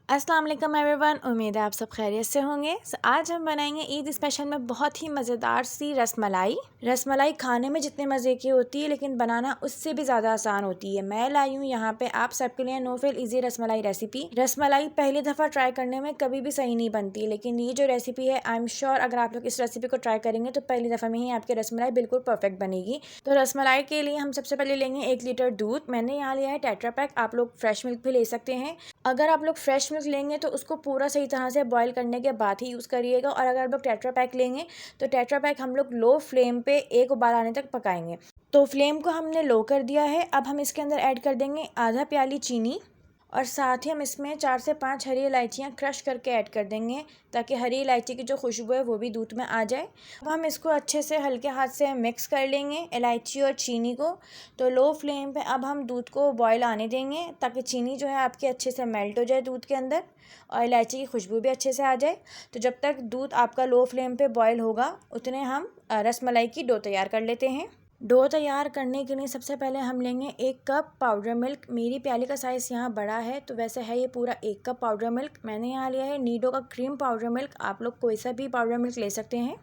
अस्सलाम वालेकुम एवरीवन, उम्मीद है आप सब खैरियत से होंगे। आज हम बनाएंगे ईद स्पेशल में बहुत ही मज़ेदार सी रसमलाई। रसमलाई खाने में जितने मज़े की होती है लेकिन बनाना उससे भी ज़्यादा आसान होती है। मैं लाई हूँ यहाँ पे आप सबके लिए no fail easy rasmalai recipe. Rasmalai पहली दफ़ा ट्राई करने में कभी भी सही नहीं बनती, लेकिन ये जो रेसिपी है आई एम श्योर अगर आप लोग इस रेसिपी को ट्राई करेंगे तो पहली दफ़ा में ही आपकी रसमलाई बिल्कुल परफेक्ट बनेगी। तो रसमलाई के लिए हम सबसे पहले लेंगे 1 लीटर दूध। मैंने यहाँ लिया है टेट्रा पैक, आप लोग फ्रेश मिल्क भी ले सकते हैं। अगर आप लोग फ्रेश मिल्क लेंगे तो उसको पूरा सही तरह से बॉईल करने के बाद ही यूज़ करिएगा, और अगर आप लोग टेट्रा पैक लेंगे तो टेट्रा पैक हम लोग लो फ्लेम पे एक उबाल आने तक पकाएंगे। तो फ्लेम को हमने लो कर दिया है। अब हम इसके अंदर ऐड कर देंगे आधा प्याली चीनी, और साथ ही हम इसमें 4 से 5 हरी इलायचियाँ क्रश करके ऐड कर देंगे, ताकि हरी इलायची की जो खुशबू है वो भी दूध में आ जाए। अब हम इसको अच्छे से हल्के हाथ से मिक्स कर लेंगे इलायची और चीनी को। तो लो फ्लेम पे अब हम दूध को बॉईल आने देंगे, ताकि चीनी जो है आपकी अच्छे से मेल्ट हो जाए दूध के अंदर, और इलायची की खुशबू भी अच्छे से आ जाए। तो जब तक दूध आपका लो फ्लेम पे बॉईल होगा उतने हम रसमलाई की डो तैयार कर लेते हैं। डो तैयार करने के लिए सबसे पहले हम लेंगे 1 कप पाउडर मिल्क। मेरी प्याली का साइज़ यहाँ बड़ा है तो वैसे है ये पूरा 1 कप पाउडर मिल्क। मैंने यहाँ लिया है नीडो का क्रीम पाउडर मिल्क, आप लोग कोई सा भी पाउडर मिल्क ले सकते हैं।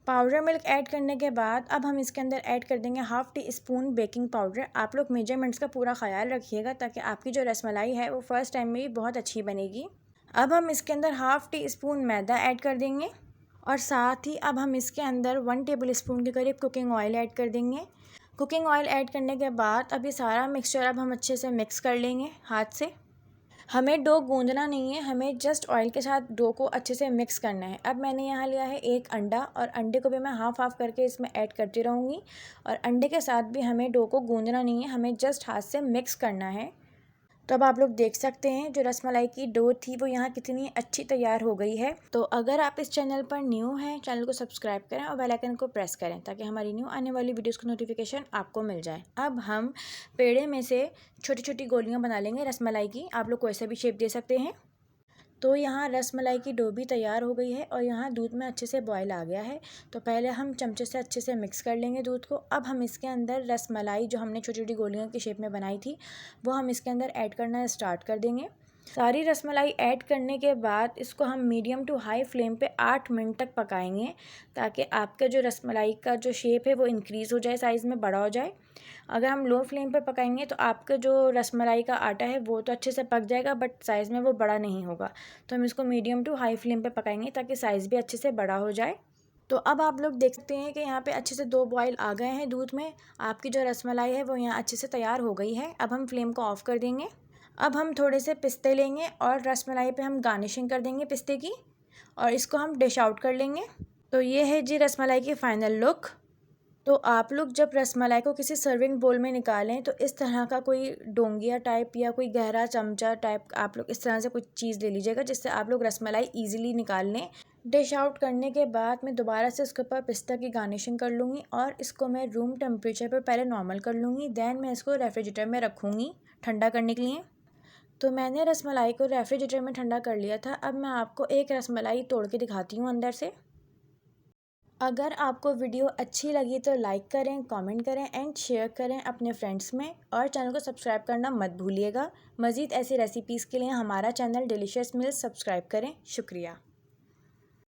पाउडर मिल्क ऐड करने के बाद अब हम इसके अंदर ऐड कर देंगे 1/2 टी स्पून बेकिंग पाउडर। आप लोग मेजरमेंट्स का पूरा ख्याल रखिएगा ताकि आपकी जो रसमलाई है वो फर्स्ट टाइम में भी बहुत अच्छी बनेगी। अब हम इसके अंदर 1/2 टी स्पून मैदा ऐड कर देंगे, और साथ ही अब हम इसके अंदर 1 टेबल स्पून के करीब कुकिंग ऑयल ऐड कर देंगे। कुकिंग ऑयल ऐड करने के बाद अब ये सारा मिक्सचर अब हम अच्छे से मिक्स कर लेंगे हाथ से। हमें डो गूंदना नहीं है, हमें जस्ट ऑयल के साथ डो को अच्छे से मिक्स करना है। अब मैंने यहाँ लिया है 1 अंडा, और अंडे को भी मैं हाफ हाफ करके इसमें ऐड करती रहूँगी। और अंडे के साथ भी हमें डो को गूंदना नहीं है, हमें जस्ट हाथ से मिक्स करना है। तो अब आप लोग देख सकते हैं जो रसमलाई की डो थी वो यहाँ कितनी अच्छी तैयार हो गई है। तो अगर आप इस चैनल पर न्यू हैं, चैनल को सब्सक्राइब करें और बेल आइकन को प्रेस करें ताकि हमारी न्यू आने वाली वीडियोस की नोटिफिकेशन आपको मिल जाए। अब हम पेड़े में से छोटी छोटी गोलियाँ बना लेंगे रसमलाई की, आप लोग कोई सा भी शेप दे सकते हैं। तो यहाँ रसमलाई की डो भी तैयार हो गई है और यहाँ दूध में अच्छे से बॉयल आ गया है। तो पहले हम चमचे से अच्छे से मिक्स कर लेंगे दूध को। अब हम इसके अंदर रसमलाई जो हमने छोटी छोटी गोलियों की शेप में बनाई थी वो हम इसके अंदर ऐड करना स्टार्ट कर देंगे। सारी रसमलाई ऐड करने के बाद इसको हम मीडियम टू हाई फ्लेम पे 8 मिनट तक पकाएंगे, ताकि आपका जो रसमलाई का जो शेप है वो इंक्रीज़ हो जाए, साइज़ में बड़ा हो जाए। अगर हम लो फ्लेम पे पकाएंगे तो आपका जो रसमलाई का आटा है वो तो अच्छे से पक जाएगा, बट साइज़ में वो बड़ा नहीं होगा। तो हम इसको मीडियम टू हाई फ्लेम पे पकाएंगे ताकि साइज़ भी अच्छे से बड़ा हो जाए। तो अब आप लोग देख सकते हैं कि यहाँ पे अच्छे से 2 बॉयल आ गए हैं दूध में। आपकी जो रसमलाई है वो यहाँ अच्छे से तैयार हो गई है। अब हम फ्लेम को ऑफ़ कर देंगे। अब हम थोड़े से पिस्ते लेंगे और रसमलाई पे हम गार्निशिंग कर देंगे पिस्ते की, और इसको हम डिश आउट कर लेंगे। तो ये है जी रसमलाई की फ़ाइनल लुक। तो आप लोग जब रसमलाई को किसी सर्विंग बोल में निकालें तो इस तरह का कोई डोंगिया टाइप या कोई गहरा चमचा टाइप आप लोग इस तरह से कुछ चीज़ ले लीजिएगा, जिससे आप लोग रसमलाई ईजिली निकाल लें। डिश आउट करने के बाद मैं दोबारा से उसके ऊपर पिस्ता की गार्निशिंग कर लूँगी, और इसको मैं रूम टेम्परेचर पर पहले नॉर्मल कर लूँगी, दैन मैं इसको रेफ्रिजरेटर में रखूँगी ठंडा करने के लिए। तो मैंने रसमलाई को रेफ्रिजरेटर में ठंडा कर लिया था। अब मैं आपको एक रसमलाई तोड़ के दिखाती हूँ अंदर से। अगर आपको वीडियो अच्छी लगी तो लाइक करें, कमेंट करें एंड शेयर करें अपने फ्रेंड्स में, और चैनल को सब्सक्राइब करना मत भूलिएगा। मज़ीद ऐसी रेसिपीज़ के लिए हमारा चैनल डिलीशियस मील्स सब्सक्राइब करें। शुक्रिया।